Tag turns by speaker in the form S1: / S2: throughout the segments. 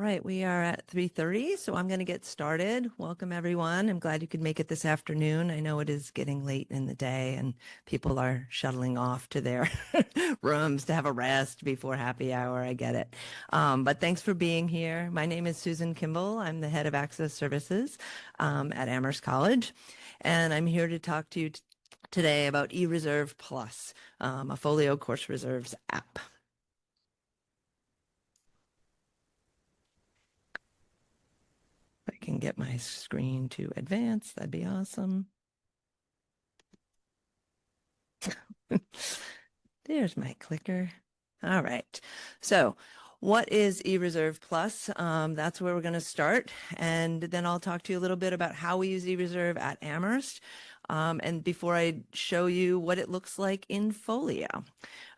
S1: right, we are at 3:30, so I'm going to get started. Welcome, everyone. I'm glad you could make it this afternoon. I know it is getting late in the day and people are shuttling off to their rooms to have a rest before happy hour. I get it. But thanks for being here. My name is Susan Kimball. I'm the head of Access Services at Amherst College, and I'm here to talk to you today about eReserve Plus, a FOLIO course reserves app. If I can get my screen to advance, that'd be awesome. There's my clicker. All right. So what is eReserve Plus? That's where we're going to start. And then I'll talk to you a little bit about how we use eReserve at Amherst. And before I show you what it looks like in Folio.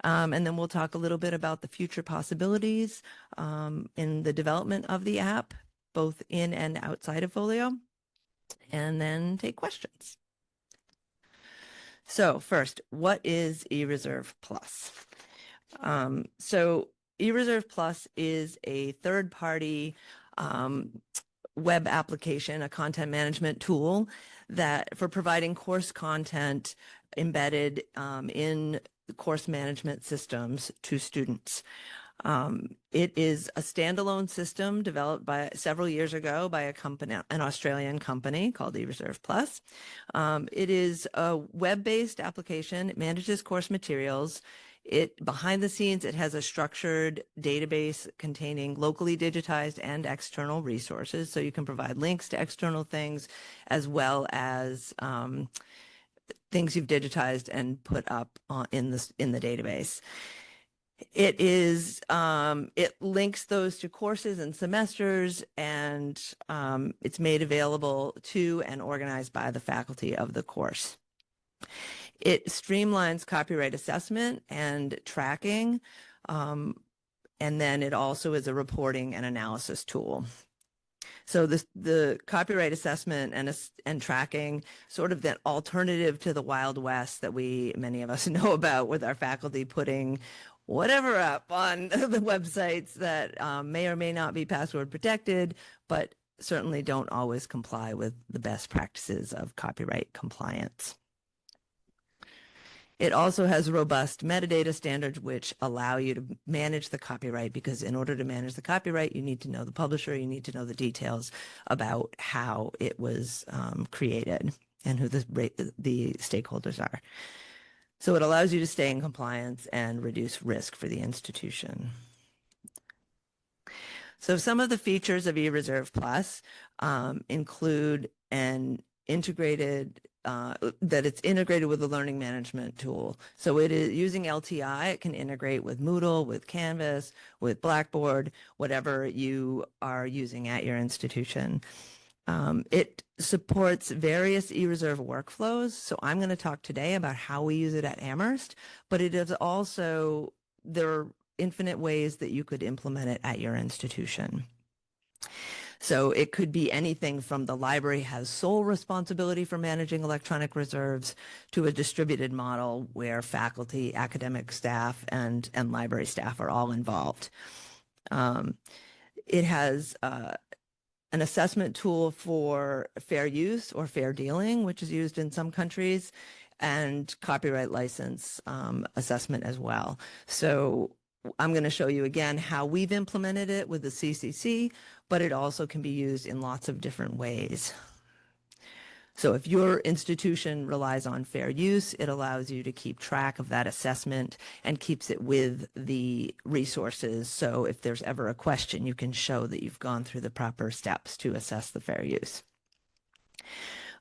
S1: And then we'll talk a little bit about the future possibilities in the development of the app, both in and outside of Folio, and then take questions. So first, what is eReserve Plus? So eReserve Plus is a third-party web application, a content management tool that for providing course content embedded in course management systems to students. It is a standalone system developed by several years ago by a company, an Australian company called eReserve Plus. It is a web-based application. It manages course materials. Behind the scenes, it has a structured database containing locally digitized and external resources. So you can provide links to external things as well as things you've digitized and put up in the database. It links those to courses and semesters, and it's made available to and organized by the faculty of the course. It streamlines copyright assessment and tracking, and then it also is a reporting and analysis tool. So the copyright assessment and tracking, sort of that alternative to the Wild West that many of us know about, with our faculty putting whatever up on the websites that may or may not be password protected, but certainly don't always comply with the best practices of copyright compliance. It also has robust metadata standards which allow you to manage the copyright, because in order to manage the copyright, you need to know the publisher, you need to know the details about how it was created and who the stakeholders are. So it allows you to stay in compliance and reduce risk for the institution. So some of the features of eReserve Plus include that it's integrated with a learning management tool. So it is using LTI. It can integrate with Moodle, with Canvas, with Blackboard, whatever you are using at your institution. It supports various eReserve workflows. So I'm going to talk today about how we use it at Amherst, but it is also, there are infinite ways that you could implement it at your institution. So it could be anything from the library has sole responsibility for managing electronic reserves to a distributed model where faculty, academic staff, and library staff are all involved. It has an assessment tool for fair use or fair dealing, which is used in some countries, and copyright license assessment as well. So I'm going to show you again how we've implemented it with the CCC, but it also can be used in lots of different ways. So if your institution relies on fair use, it allows you to keep track of that assessment and keeps it with the resources. So if there's ever a question, you can show that you've gone through the proper steps to assess the fair use.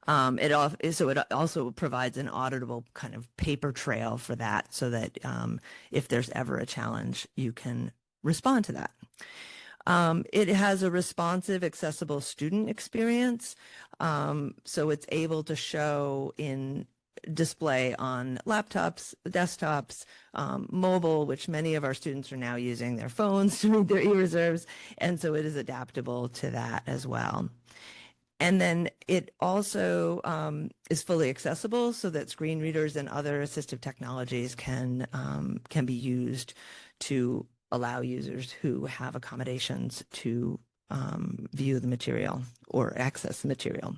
S1: It also provides an auditable kind of paper trail for that, so that if there's ever a challenge, you can respond to that. It has a responsive, accessible student experience. So it's able to show in display on laptops, desktops, mobile, which many of our students are now using their phones to read their eReserves. And so it is adaptable to that as well. And then it also is fully accessible, so that screen readers and other assistive technologies can be used to allow users who have accommodations to view the material or access the material.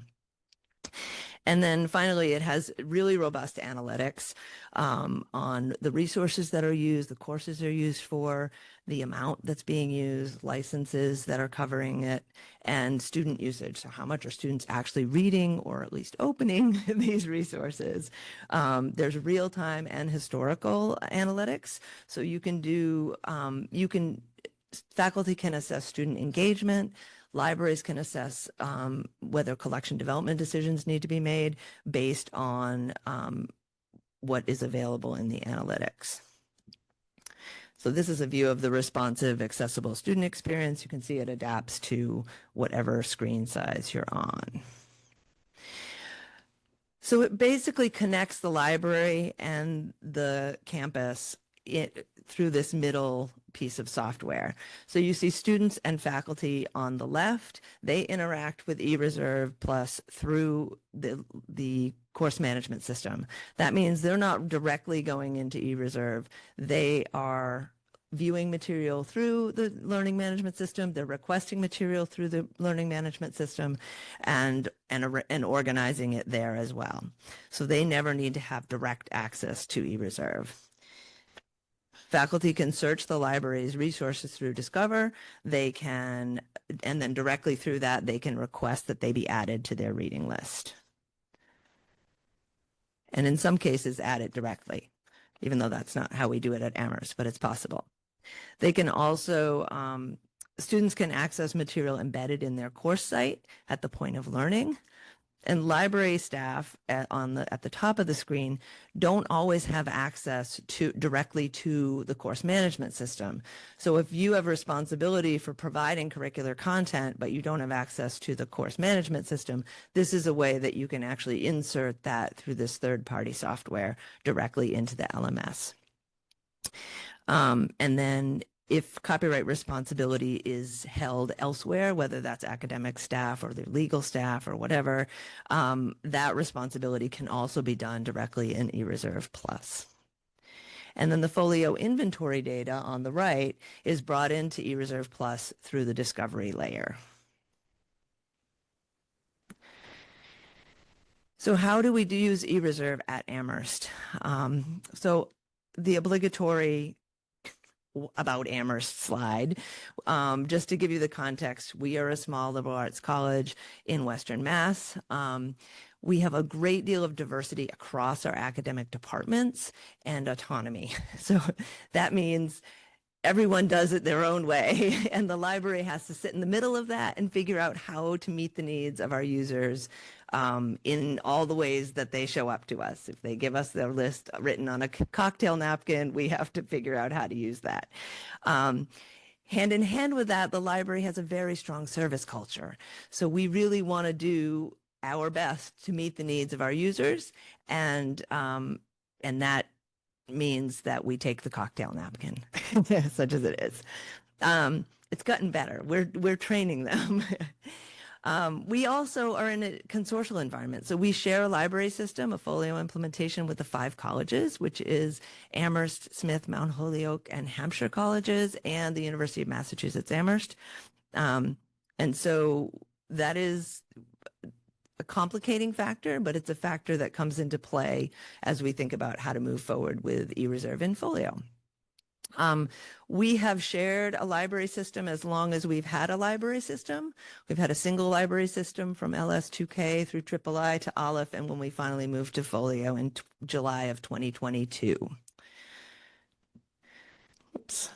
S1: And then finally, it has really robust analytics on the resources that are used, the courses they're used for, the amount that's being used, licenses that are covering it, and student usage. So how much are students actually reading or at least opening these resources? There's real-time and historical analytics. So you can do, faculty can assess student engagement. Libraries can assess whether collection development decisions need to be made based on what is available in the analytics. So this is a view of the responsive, accessible student experience. You can see it adapts to whatever screen size you're on. So it basically connects the library and the campus through this middle piece of software. So you see students and faculty on the left. They interact with eReserve Plus through the course management system. That means they're not directly going into eReserve. They are viewing material through the learning management system. They're requesting material through the learning management system and organizing it there as well. So they never need to have direct access to eReserve. Faculty can search the library's resources through Discover. They can, and then directly through that, they can request that they be added to their reading list. And in some cases, add it directly, even though that's not how we do it at Amherst, but it's possible. They can also, students can access material embedded in their course site at the point of learning. And library staff at the top of the screen don't always have access directly to the course management system. So if you have responsibility for providing curricular content, but you don't have access to the course management system, this is a way that you can actually insert that through this third-party software directly into the LMS. And then if copyright responsibility is held elsewhere, whether that's academic staff or their legal staff or whatever, that responsibility can also be done directly in eReserve Plus. And then the FOLIO inventory data on the right is brought into eReserve Plus through the discovery layer. So how do we use eReserve at Amherst? So the obligatory about Amherst slide. Just to give you the context, we are a small liberal arts college in Western Mass. We have a great deal of diversity across our academic departments and autonomy. So that means everyone does it their own way, and the library has to sit in the middle of that and figure out how to meet the needs of our users in all the ways that they show up to us. If they give us their list written on a cocktail napkin, we have to figure out how to use that. Hand in hand with that, the library has a very strong service culture. So we really want to do our best to meet the needs of our users, and that means that we take the cocktail napkin, such as it is. It's gotten better. We're training them. We also are in a consortial environment. So we share a library system, a FOLIO implementation with the 5 colleges, which is Amherst, Smith, Mount Holyoke, and Hampshire colleges, and the University of Massachusetts Amherst. And so that is a complicating factor, but it's a factor that comes into play as we think about how to move forward with eReserve and FOLIO. We have shared a library system as long as we've had a library system. We've had a single library system from LS2K through III to Aleph, and when we finally moved to FOLIO in July of 2022. Oops.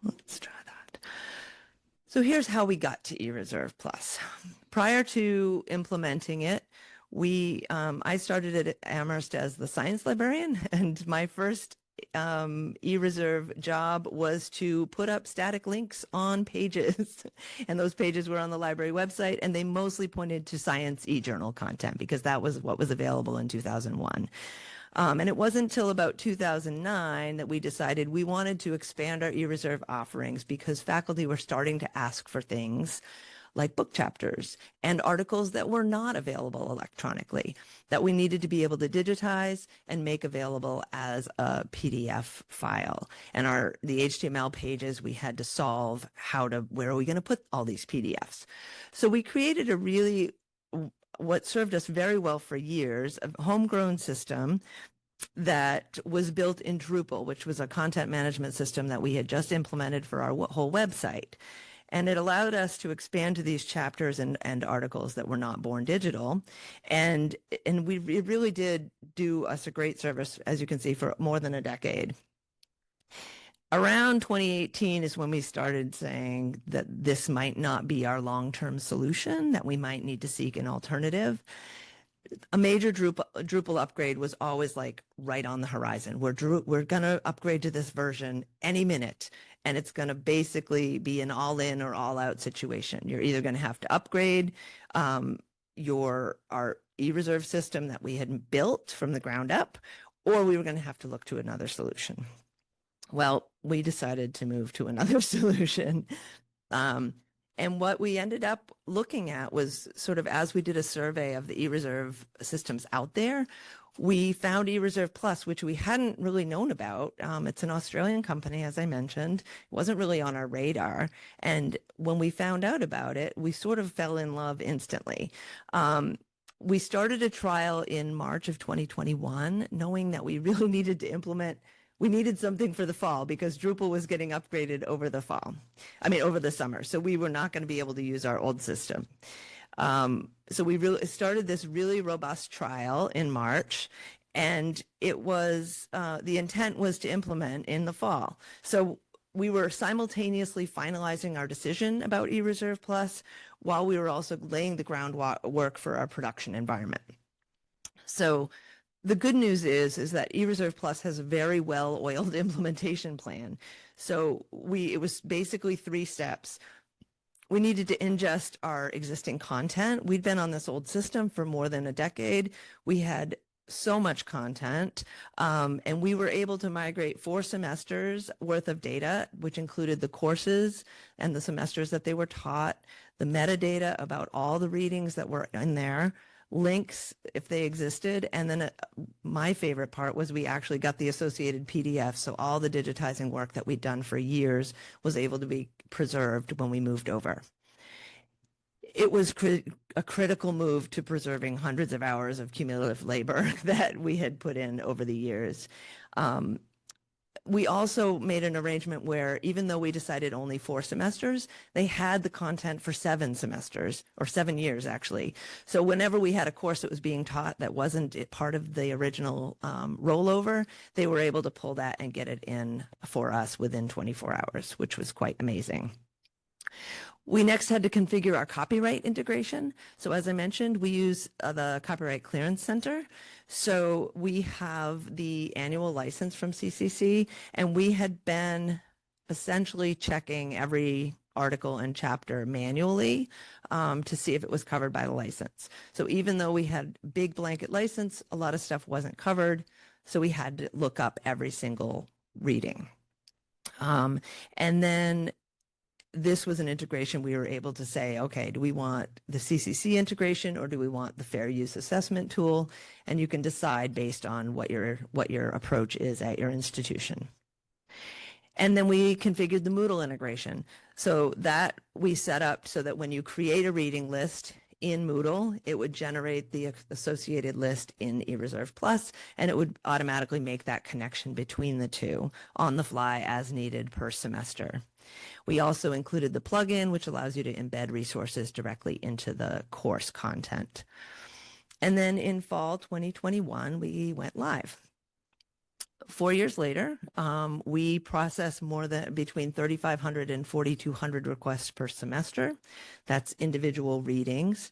S1: Let's try that. So here's how we got to eReserve Plus. Prior to implementing it, I started at Amherst as the science librarian, and my first eReserve job was to put up static links on pages. And those pages were on the library website, and they mostly pointed to science e-journal content because that was what was available in 2001. And it wasn't until about 2009 that we decided we wanted to expand our eReserve offerings because faculty were starting to ask for things like book chapters and articles that were not available electronically, that we needed to be able to digitize and make available as a PDF file. And the HTML pages, we had to solve where are we going to put all these PDFs? So we created what served us very well for years, a homegrown system that was built in Drupal, which was a content management system that we had just implemented for our whole website. And it allowed us to expand to these chapters and articles that were not born digital. And it really did do us a great service, as you can see, for more than a decade. Around 2018 is when we started saying that this might not be our long-term solution, that we might need to seek an alternative. A major Drupal upgrade was always like right on the horizon. We're going to upgrade to this version any minute, and it's going to basically be an all-in or all-out situation. You're either going to have to upgrade our eReserve system that we had built from the ground up, or we were going to have to look to another solution. Well, we decided to move to another solution. And what we ended up looking at was sort of, as we did a survey of the eReserve systems out there, we found eReserve Plus, which we hadn't really known about. It's an Australian company, as I mentioned. It wasn't really on our radar. And when we found out about it, we sort of fell in love instantly. We started a trial in March of 2021, knowing that we really needed to implement. We needed something for the fall because Drupal was getting upgraded over the summer. So we were not going to be able to use our old system. So we really started this really robust trial in March, and the intent was to implement in the fall. So we were simultaneously finalizing our decision about eReserve Plus while we were also laying the groundwork for our production environment. So the good news is that eReserve Plus has a very well-oiled implementation plan. So it was basically 3 steps. We needed to ingest our existing content. We'd been on this old system for more than a decade. We had so much content, and we were able to migrate 4 semesters worth of data, which included the courses and the semesters that they were taught, the metadata about all the readings that were in there, links if they existed, and then my favorite part was we actually got the associated PDF, so all the digitizing work that we'd done for years was able to be preserved when we moved over. It was a critical move to preserving hundreds of hours of cumulative labor that we had put in over the years. We also made an arrangement where, even though we decided only 4 semesters, they had the content for 7 semesters, or 7 years actually. So whenever we had a course that was being taught that wasn't part of the original rollover, they were able to pull that and get it in for us within 24 hours, which was quite amazing. We next had to configure our copyright integration. So as I mentioned, we use the Copyright Clearance Center. So we have the annual license from CCC, and we had been essentially checking every article and chapter manually to see if it was covered by the license. So even though we had big blanket license, a lot of stuff wasn't covered. So we had to look up every single reading. And then this was an integration we were able to say, okay, do we want the CCC integration or do we want the fair use assessment tool? And you can decide based on what your approach is at your institution. And then we configured the Moodle integration. So that we set up so that when you create a reading list in Moodle, it would generate the associated list in eReserve Plus, and it would automatically make that connection between the two on the fly as needed per semester. We also included the plugin, which allows you to embed resources directly into the course content. And then in fall 2021, we went live. 4 years later, we process between 3,500 and 4,200 requests per semester. That's individual readings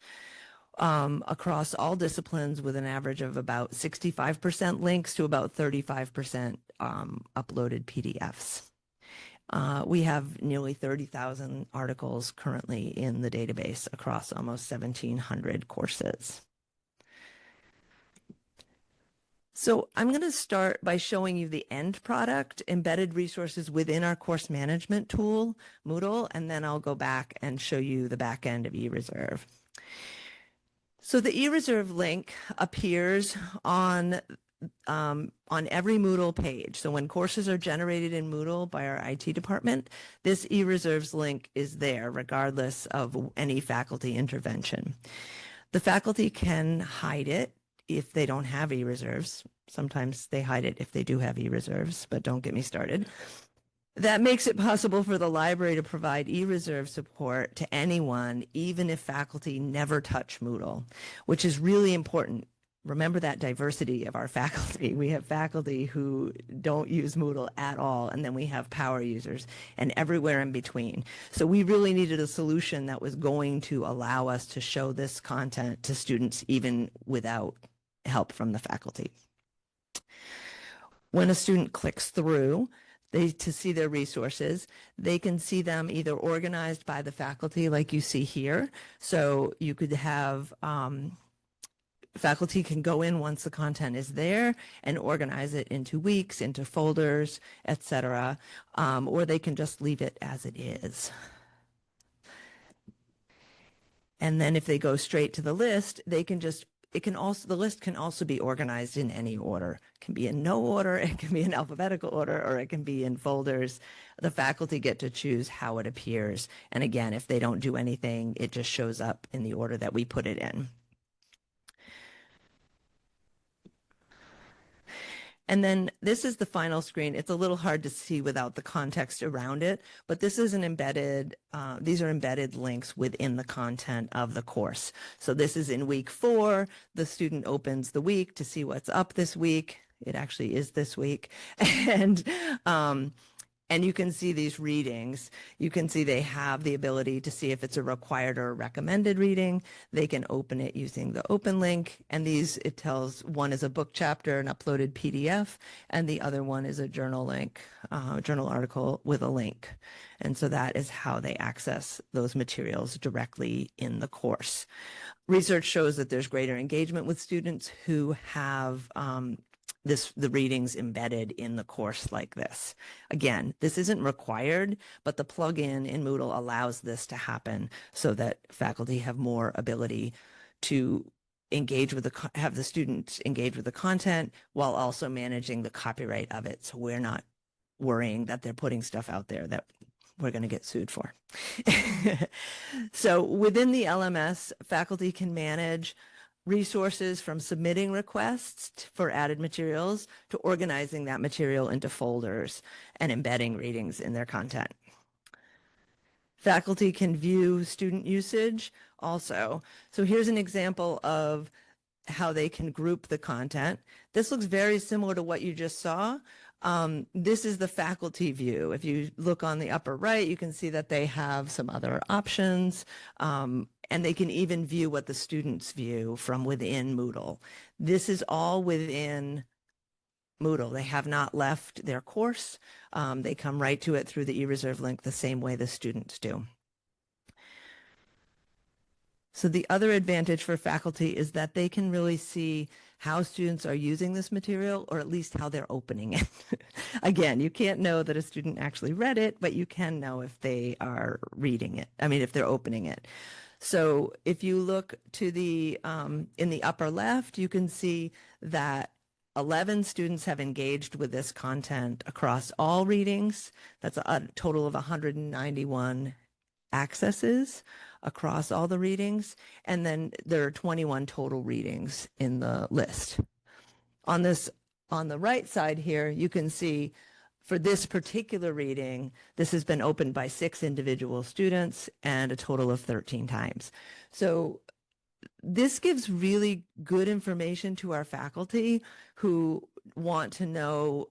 S1: across all disciplines, with an average of about 65% links to about 35% uploaded PDFs. We have nearly 30,000 articles currently in the database across almost 1,700 courses. So I'm going to start by showing you the end product, embedded resources within our course management tool, Moodle, and then I'll go back and show you the back end of eReserve. So the eReserve link appears on every Moodle page. So when courses are generated in Moodle by our IT department, this eReserves link is there regardless of any faculty intervention. The faculty can hide it if they don't have eReserves. Sometimes they hide it if they do have eReserves, but don't get me started. That makes it possible for the library to provide eReserve support to anyone, even if faculty never touch Moodle, which is really important. Remember that diversity of our faculty. We have faculty who don't use Moodle at all, and then we have power users and everywhere in between. So we really needed a solution that was going to allow us to show this content to students even without help from the faculty. When a student clicks through, to see their resources, they can see them either organized by the faculty like you see here. So you could have faculty can go in once the content is there and organize it into weeks, into folders, etc. Or they can just leave it as it is. And then if they go straight to the list, they can just the list can also be organized in any order. It can be in no order, it can be in alphabetical order, or it can be in folders. The faculty get to choose how it appears. And again, if they don't do anything, it just shows up in the order that we put it in. And then this is the final screen. It's a little hard to see without the context around it, but this is an embedded, these are embedded links within the content of the course. So this is in week 4. The student opens the week to see what's up this week. It actually is this week. And you can see these readings. You can see they have the ability to see if it's a required or recommended reading. They can open it using the open link. And these, it tells one is a book chapter, an uploaded PDF, and the other one is a journal link, journal article with a link. And so that is how they access those materials directly in the course. Research shows that there's greater engagement with students who have the readings embedded in the course like this. Again, this isn't required, but the plugin in Moodle allows this to happen so that faculty have more ability to engage with have the students engage with the content while also managing the copyright of it. So we're not worrying that they're putting stuff out there that we're going to get sued for. So within the LMS, faculty can manage resources from submitting requests for added materials to organizing that material into folders and embedding readings in their content. Faculty can view student usage also. So here's an example of how they can group the content. This looks very similar to what you just saw. This is the faculty view. If you look on the upper right, you can see that they have some other options, and they can even view what the students view from within Moodle. This is all within Moodle. They have not left their course. They come right to it through the eReserve link the same way the students do. So the other advantage for faculty is that they can really see how students are using this material, or at least how they're opening it. Again, you can't know that a student actually read it, but you can know if they are reading it. I mean, if they're opening it. So if you look to the in the upper left, you can see that 11 students have engaged with this content across all readings. That's a total of 191 accesses across all the readings. And then there are 21 total readings in the list. On the right side here, you can see for this particular reading, this has been opened by 6 individual students and a total of 13 times. So this gives really good information to our faculty who want to know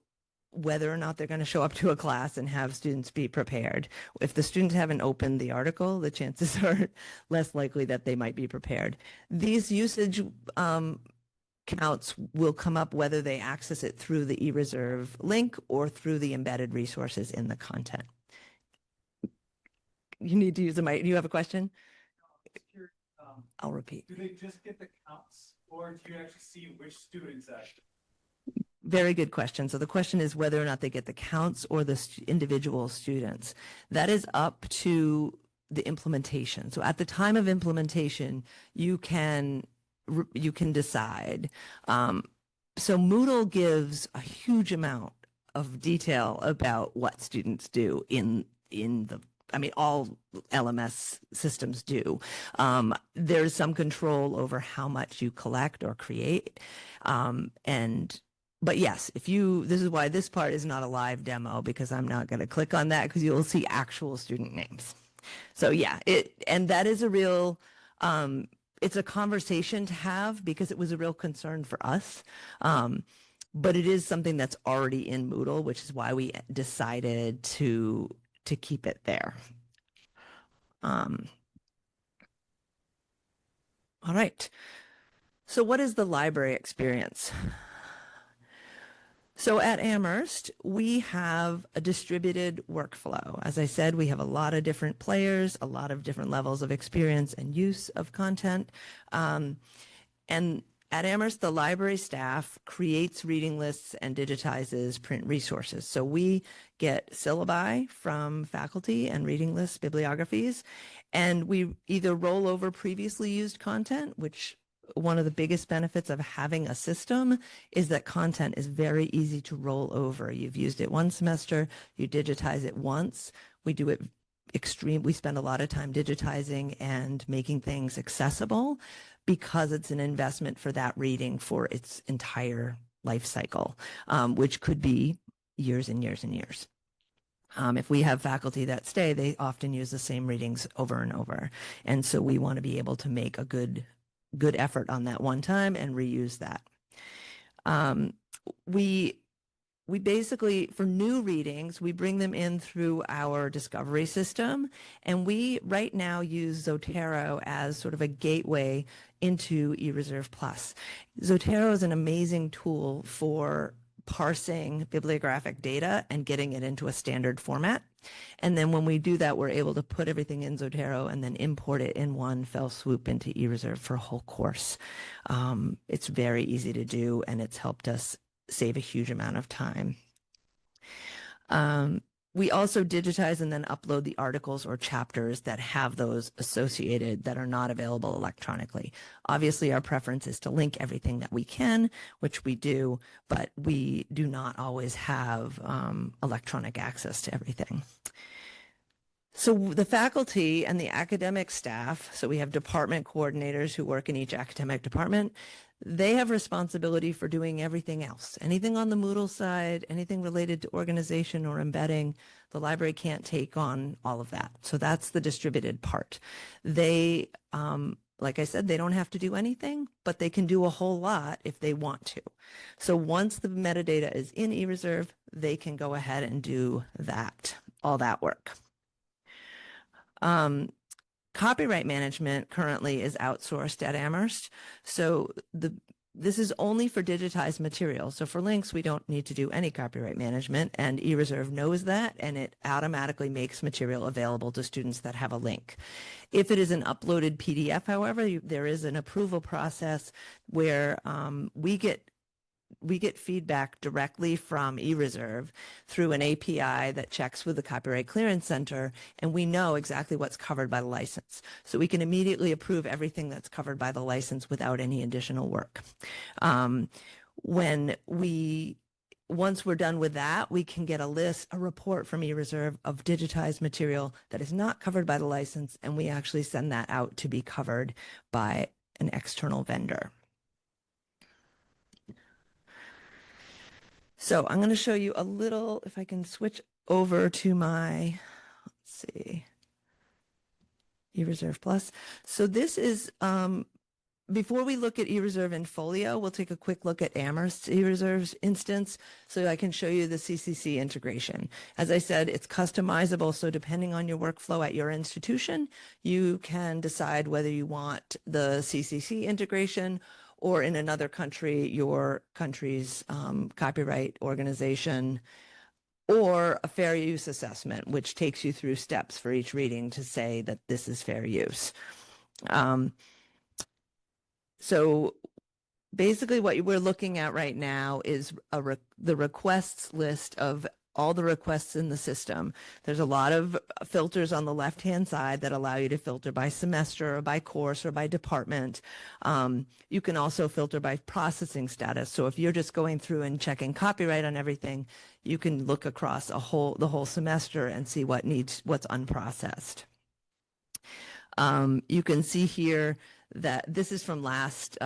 S1: whether or not they're going to show up to a class and have students be prepared. If the students haven't opened the article, the chances are less likely that they might be prepared. These usage counts will come up whether they access it through the eReserve link or through the embedded resources in the content. You need to use the mic. Do you have a question? I'll repeat.
S2: Do they just get the counts, or do you actually see which students actually?
S1: very good question. So the question is whether or not they get the counts or the individual students. That is up to the implementation. So at the time of implementation, you can decide. So Moodle gives a huge amount of detail about what students do in the, I mean, all LMS systems do. There's some control over how much you collect or create. But yes, this is why this part is not a live demo, because I'm not going to click on that, because you'll see actual student names. So yeah, and that is a real, it's a conversation to have, because it was a real concern for us. But it is something that's already in Moodle, which is why we decided to keep it there. All right. So what is the library experience? So at Amherst, we have a distributed workflow. As I said, we have a lot of different players, a lot of different levels of experience and use of content. And at Amherst, the library staff creates reading lists and digitizes print resources. So we get syllabi from faculty and reading lists, bibliographies, and we either roll over previously used content, which one of the biggest benefits of having a system is that content is very easy to roll over. You've used it one semester, you digitize it once. We do it we spend a lot of time digitizing and making things accessible, because it's an investment for that reading for its entire life cycle, which could be years and years and years. If we have faculty that stay, they often use the same readings over and over. And so we want to be able to make a good effort on that one time and reuse that. We basically, for new readings, we bring them in through our discovery system, and we right now use Zotero as sort of a gateway into eReserve Plus. Zotero is an amazing tool for parsing bibliographic data and getting it into a standard format. And then when we do that, we're able to put everything in Zotero and then import it in one fell swoop into eReserve for a whole course. It's very easy to do, and it's helped us save a huge amount of time. We also digitize and then upload the articles or chapters that have those associated that are not available electronically. Obviously, our preference is to link everything that we can, which we do, but we do not always have electronic access to everything. So the faculty and the academic staff, so we have department coordinators who work in each academic department, they have responsibility for doing everything else. Anything on the Moodle side, anything related to organization or embedding, the library can't take on all of that. So that's the distributed part. They, like I said, they don't have to do anything, but they can do a whole lot if they want to. So once the metadata is in eReserve, they can go ahead and do that, all that work. Copyright management currently is outsourced at Amherst. So this is only for digitized material. So for links, we don't need to do any copyright management, and eReserve knows that, and it automatically makes material available to students that have a link. If it is an uploaded PDF, however, there is an approval process where we get feedback directly from eReserve through an API that checks with the Copyright Clearance Center, and we know exactly what's covered by the license. So we can immediately approve everything that's covered by the license without any additional work. Once we're done with that, we can get a report from eReserve of digitized material that is not covered by the license, and we actually send that out to be covered by an external vendor. So I'm going to show you a little, if I can switch over to my, let's see, eReserve Plus. So this is, before we look at eReserve and FOLIO, we'll take a quick look at Amherst's eReserve instance so I can show you the CCC integration. As I said, it's customizable, so depending on your workflow at your institution, you can decide whether you want the CCC integration, or in another country, your country's copyright organization, or a fair use assessment, which takes you through steps for each reading to say that this is fair use. So basically what we're looking at right now is the requests list of all the requests in the system. There's a lot of filters on the left-hand side that allow you to filter by semester or by course or by department. You can also filter by processing status. So if you're just going through and checking copyright on everything, you can look across the whole semester and see what's unprocessed. You can see here that this is from last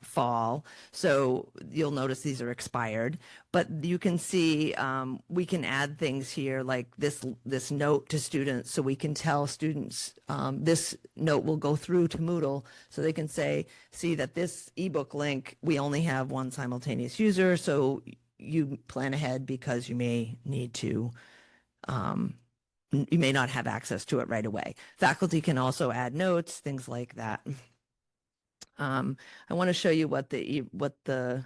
S1: fall, so you'll notice these are expired, but you can see we can add things here like this note to students, so we can tell students this note will go through to Moodle, so they can see that this ebook link, we only have one simultaneous user, so you plan ahead because you may need to you may not have access to it right away. Faculty can also add notes, things like that. I want to show you what the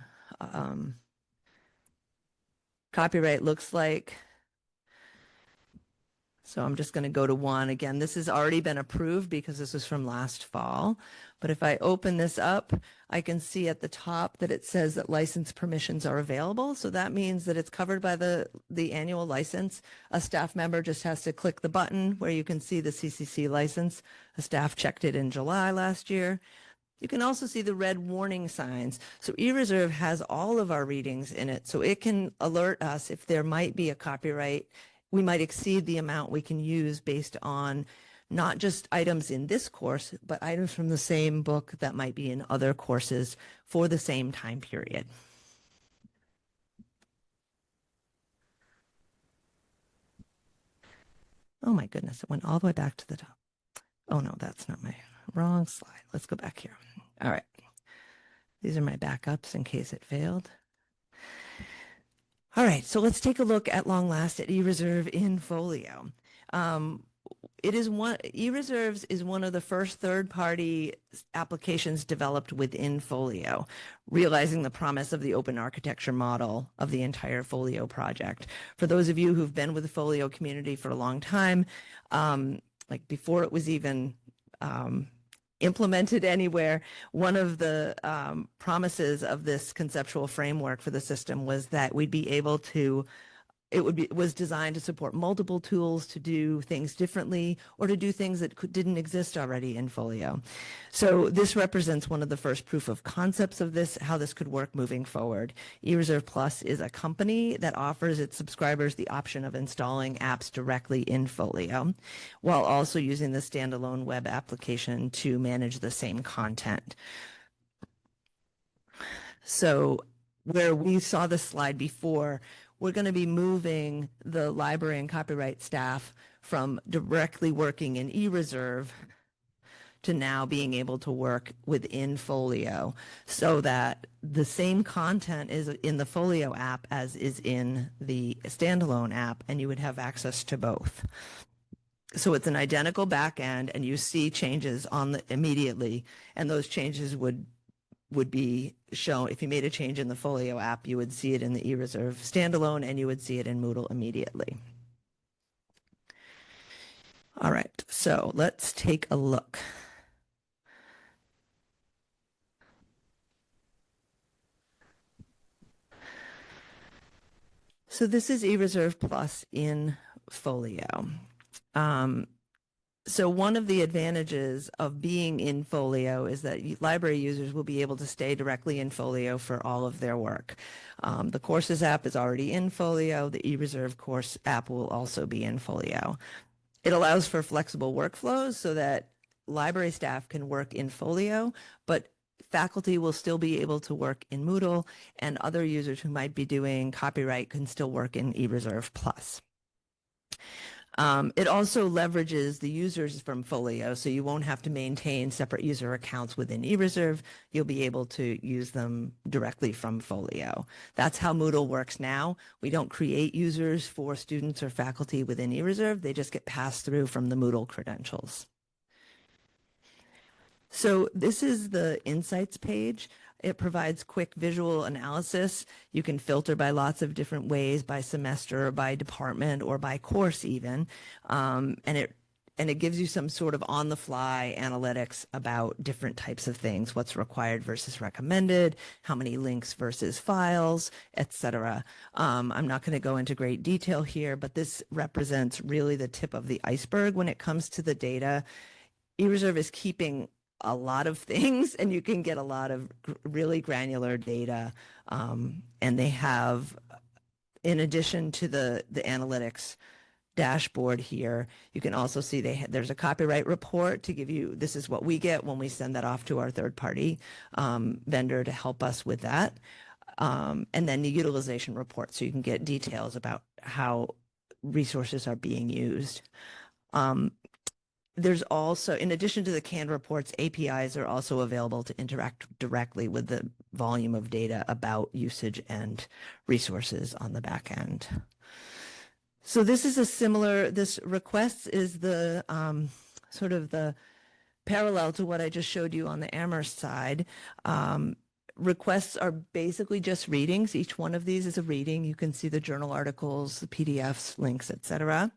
S1: copyright looks like. So I'm just going to go to one. Again, this has already been approved because this is from last fall. But if I open this up, I can see at the top that it says that license permissions are available. So that means that it's covered by the annual license. A staff member just has to click the button where you can see the CCC license. A staff checked it in July last year. You can also see the red warning signs. So eReserve has all of our readings in it. So it can alert us if there might be a copyright. We might exceed the amount we can use based on not just items in this course, but items from the same book that might be in other courses for the same time period. Oh my goodness, it went all the way back to the top. Oh no, that's not my wrong slide. Let's go back here. All right. These are my backups in case it failed. All right, so let's take a look at long last at eReserve in Folio. eReserves is one of the first third-party applications developed within Folio, realizing the promise of the open architecture model of the entire Folio project. For those of you who've been with the Folio community for a long time, like before it was even implemented anywhere, one of the promises of this conceptual framework for the system was that we'd be able to, it was designed to support multiple tools to do things differently or to do things that didn't exist already in Folio. So this represents one of the first proof of concepts of this, how this could work moving forward. eReserve Plus is a company that offers its subscribers the option of installing apps directly in Folio, while also using the standalone web application to manage the same content. So where we saw this slide before, we're going to be moving the library and copyright staff from directly working in eReserve to now being able to work within Folio, so that the same content is in the Folio app as is in the standalone app, and you would have access to both. So it's an identical back end, and you see changes immediately, and those changes would be shown. If you made a change in the Folio app, you would see it in the eReserve standalone, and you would see it in Moodle immediately. All right, so let's take a look. So this is eReserve Plus in Folio. So one of the advantages of being in Folio is that library users will be able to stay directly in Folio for all of their work. The Courses app is already in Folio. The eReserve course app will also be in Folio. It allows for flexible workflows so that library staff can work in Folio, but faculty will still be able to work in Moodle, and other users who might be doing copyright can still work in eReserve Plus. It also leverages the users from Folio, so you won't have to maintain separate user accounts within eReserve. You'll be able to use them directly from Folio. That's how Moodle works now. We don't create users for students or faculty within eReserve. They just get passed through from the Moodle credentials. So this is the Insights page. It provides quick visual analysis. You can filter by lots of different ways, by semester, or by department, or by course even. And and it gives you some sort of on-the-fly analytics about different types of things, what's required versus recommended, how many links versus files, etc. I'm not going to go into great detail here, but this represents really the tip of the iceberg when it comes to the data. eReserve is keeping a lot of things, and you can get a lot of really granular data. And they have, in addition to the analytics dashboard here, you can also see there's a copyright report to give you, this is what we get when we send that off to our third-party vendor to help us with that. And then the utilization report, so you can get details about how resources are being used. There's also, in addition to the canned reports, APIs are also available to interact directly with the volume of data about usage and resources on the back end. So this is a similar, this requests is the sort of the parallel to what I just showed you on the Amherst side. Requests are basically just readings. Each one of these is a reading. You can see the journal articles, the PDFs, links, etc.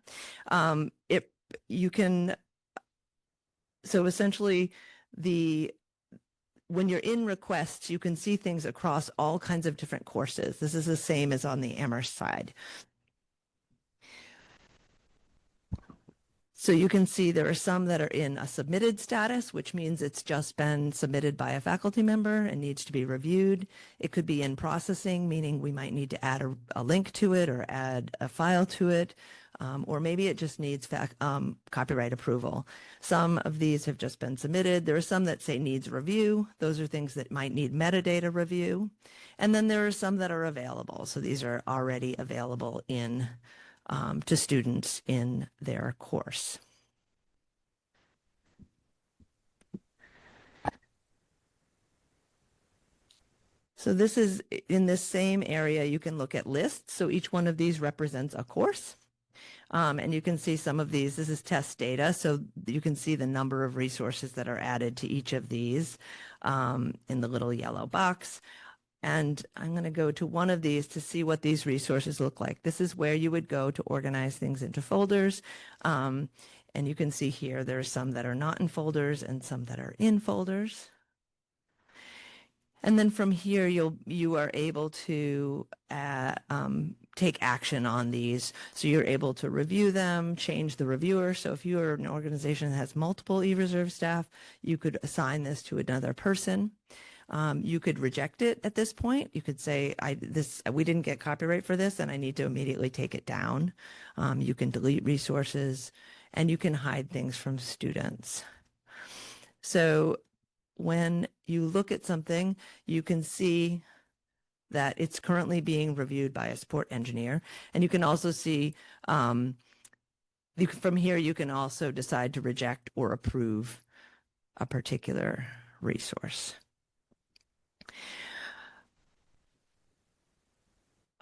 S1: So essentially, when you're in requests, you can see things across all kinds of different courses. This is the same as on the Amherst side. So you can see there are some that are in a submitted status, which means it's just been submitted by a faculty member and needs to be reviewed. It could be in processing, meaning we might need to add a link to it or add a file to it, or maybe it just needs copyright approval. Some of these have just been submitted. There are some that say needs review. Those are things that might need metadata review. And then there are some that are available. So these are already available to students in their course. So this is in this same area, you can look at lists. So each one of these represents a course. And you can see some of these, this is test data. So you can see the number of resources that are added to each of these in the little yellow box. And I'm going to go to one of these to see what these resources look like. This is where you would go to organize things into folders. And you can see here, there are some that are not in folders and some that are in folders. And then from here, you are able to take action on these. So you're able to review them, change the reviewer. So if you are an organization that has multiple eReserve staff, you could assign this to another person. You could reject it at this point. You could say, we didn't get copyright for this, and I need to immediately take it down. You can delete resources, and you can hide things from students. So when you look at something, you can see that it's currently being reviewed by a support engineer. And you can also see, from here, you can also decide to reject or approve a particular resource.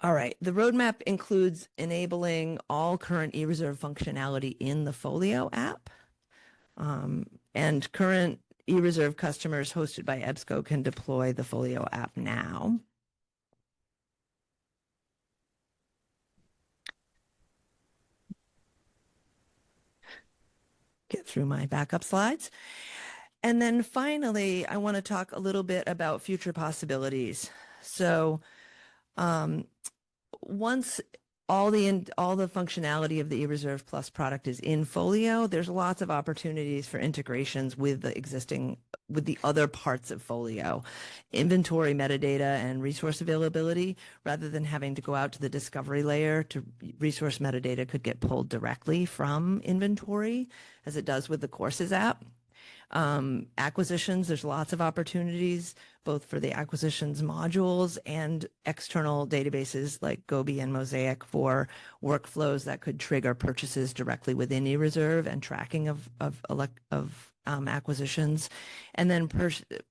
S1: All right, the roadmap includes enabling all current eReserve functionality in the FOLIO app. And current eReserve customers hosted by EBSCO can deploy the FOLIO app now. Get through my backup slides. And then finally, I want to talk a little bit about future possibilities. So once all the functionality of the eReserve Plus product is in FOLIO, there's lots of opportunities for integrations with the other parts of FOLIO, inventory metadata and resource availability. Rather than having to go out to the discovery layer, to resource metadata could get pulled directly from inventory, as it does with the Courses app. Acquisitions, there's lots of opportunities, both for the acquisitions modules and external databases like Gobi and Mosaic for workflows that could trigger purchases directly within eReserve and tracking of acquisitions, and then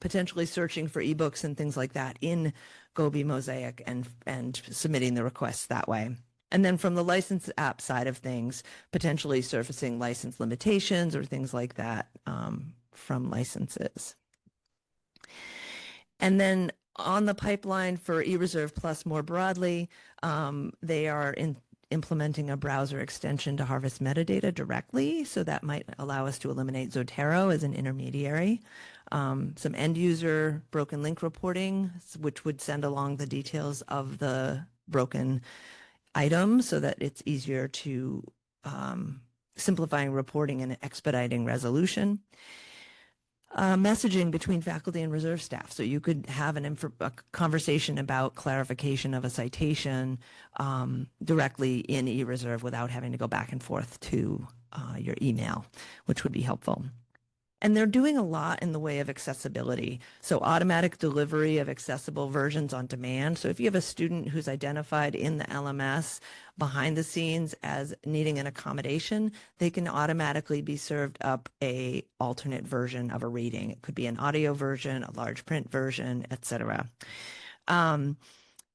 S1: potentially searching for ebooks and things like that in Gobi Mosaic and submitting the requests that way. And then from the license app side of things, potentially surfacing license limitations or things like that from licenses. And then on the pipeline for eReserve Plus more broadly, they are implementing a browser extension to harvest metadata directly. So that might allow us to eliminate Zotero as an intermediary. Some end user broken link reporting, which would send along the details of the broken item so that it's easier to simplifying reporting and expediting resolution. Messaging between faculty and reserve staff. So you could have a conversation about clarification of a citation directly in eReserve without having to go back and forth to your email, which would be helpful. And they're doing a lot in the way of accessibility. So automatic delivery of accessible versions on demand. So if you have a student who's identified in the LMS behind the scenes as needing an accommodation, they can automatically be served up a alternate version of a reading. It could be an audio version, a large print version, etc.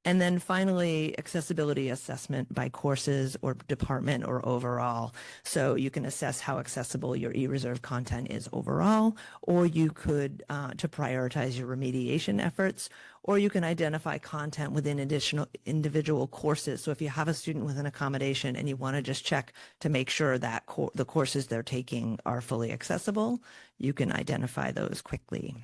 S1: And then finally, accessibility assessment by courses or department or overall. So you can assess how accessible your eReserve content is overall, or you could, to prioritize your remediation efforts, or you can identify content within additional individual courses. So if you have a student with an accommodation and you want to just check to make sure that the courses they're taking are fully accessible, you can identify those quickly.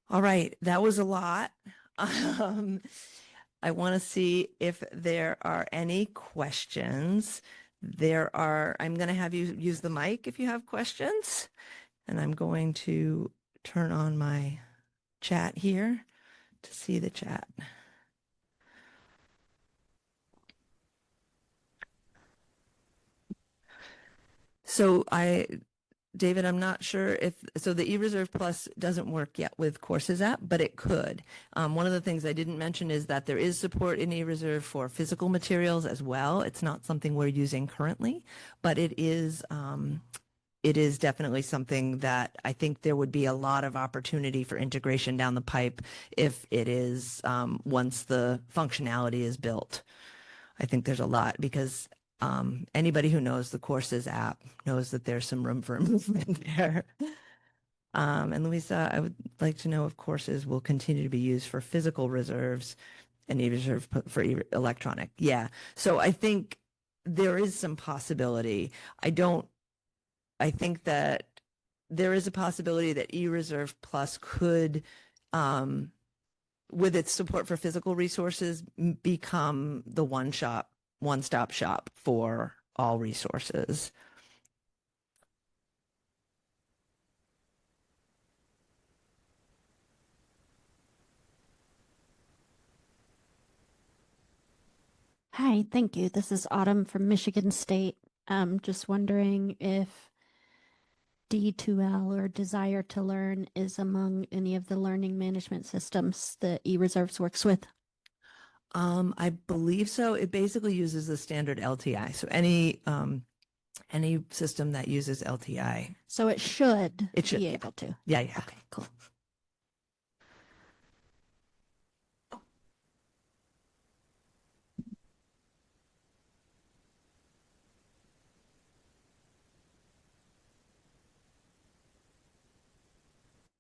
S1: All right, that was a lot. I want to see if there are any questions. I'm going to have you use the mic if you have questions, and I'm going to turn on my chat here to see the chat. So David, I'm not sure so the eReserve Plus doesn't work yet with Courses app, but it could. One of the things I didn't mention is that there is support in eReserve for physical materials as well. It's not something we're using currently, but it is definitely something that I think there would be a lot of opportunity for integration down the pipe if it is once the functionality is built. I think there's a lot because anybody who knows the Courses app knows that there's some room for improvement there. And Louisa, I would like to know if Courses will continue to be used for physical reserves and eReserve for electronic. Yeah. So I think there is some possibility. I think that there is a possibility that eReserve Plus could, with its support for physical resources, become the one-stop shop for all resources.
S2: Hi, thank you. This is Autumn from Michigan State. Just wondering if D2L or Desire to Learn is among any of the learning management systems that eReserves works with.
S1: I believe so. It basically uses the standard LTI. So any system that uses LTI.
S2: So it should
S1: be
S2: able to.
S1: Yeah.
S2: Okay, cool.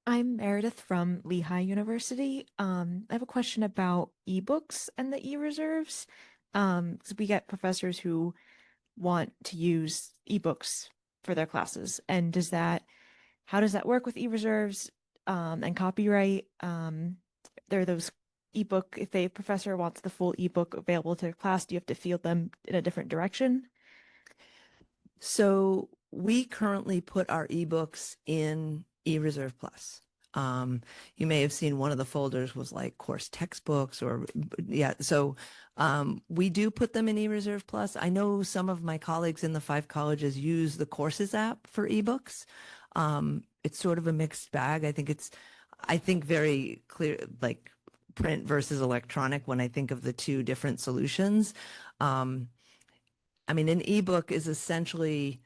S3: I'm Meredith from Lehigh University. I have a question about ebooks and the eReserves. Because we get professors who want to use ebooks for their classes. And how does that work with eReserves and copyright? There are those ebook, if a professor wants the full ebook available to their class, do you have to field them in a different direction?
S1: So we currently put our ebooks in eReserve Plus. You may have seen one of the folders was like course textbooks so we do put them in eReserve Plus. I know some of my colleagues in the 5 colleges use the Courses app for ebooks. It's sort of a mixed bag. I think very clear, like print versus electronic when I think of the two different solutions. I mean, an ebook is essentially,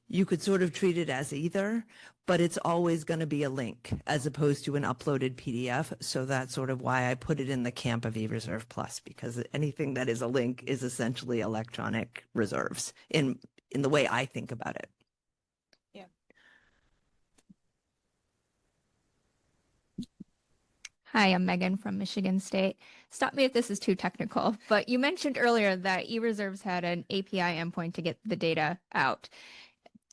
S1: you could sort of treat it as either, but it's always going to be a link as opposed to an uploaded PDF. So that's sort of why I put it in the camp of eReserve Plus, because anything that is a link is essentially electronic reserves in the way I think about it.
S3: Yeah.
S4: Hi, I'm Megan from Michigan State. stop me if this is too technical, but you mentioned earlier that eReserves had an API endpoint to get the data out.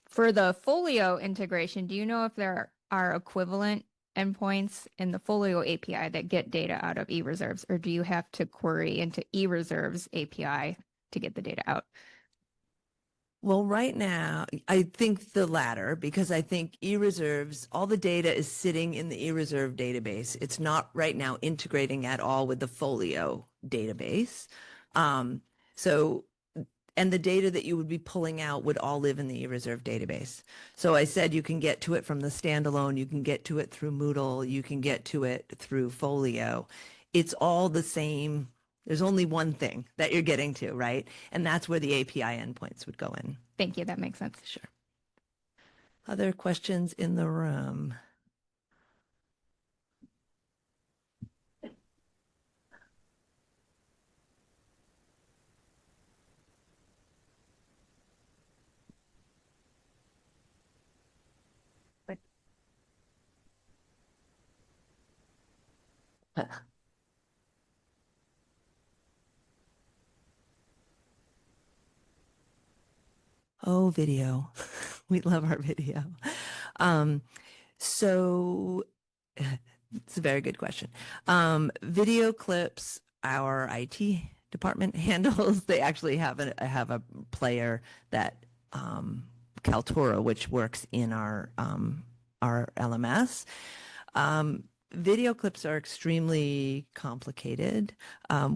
S4: For the FOLIO integration, do you know if there are equivalent endpoints in the FOLIO API that get data out of eReserves, or do you have to query into eReserves API to get the data out?
S1: Well, right now, I think the latter, because I think eReserves, all the data is sitting in the eReserve database. It's not right now integrating at all with the Folio database. So, and the data that you would be pulling out would all live in the eReserve database. So I said you can get to it from the standalone, you can get to it through Moodle, you can get to it through Folio. It's all the same. There's only one thing that you're getting to, right? And that's where the API endpoints would go in.
S4: Thank you. That makes sense.
S1: Sure. Other questions in the room? Oh, video. We love our video. So it's a very good question. Video clips, our IT department handles. They actually have a player that Kaltura, which works in our LMS. Video clips are extremely complicated.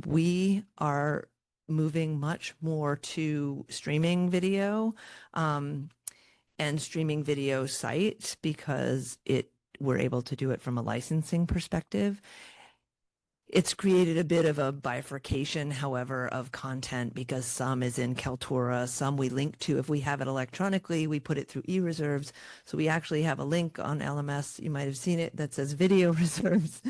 S1: We are moving much more to streaming video and streaming video sites because we're able to do it from a licensing perspective. It's created a bit of a bifurcation, however, of content because some is in Kaltura, some we link to. If we have it electronically, we put it through eReserves. So we actually have a link on LMS, you might have seen it, that says video reserves.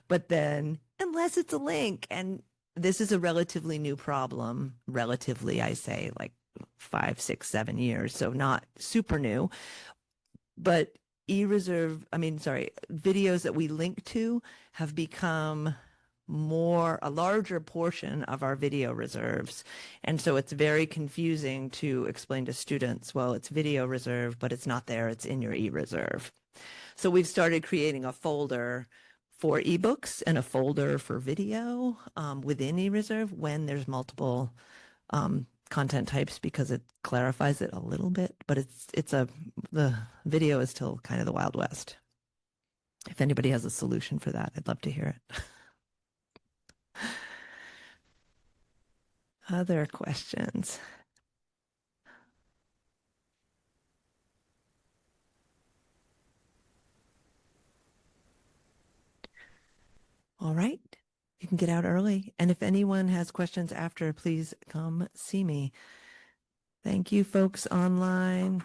S1: But then, unless it's a link, and this is a relatively new problem, relatively, I say, like 5, 6, 7 years, so not super new. But videos that we link to have become a larger portion of our video reserves. And so it's very confusing to explain to students, well, it's video reserve, but it's not there, it's in your eReserve. So we've started creating a folder for ebooks and a folder for video within eReserve when there's multiple content types because it clarifies it a little bit, but the video is still kind of the Wild West. If anybody has a solution for that, I'd love to hear it. Other questions? All right, you can get out early. And if anyone has questions after, please come see me. Thank you, folks online.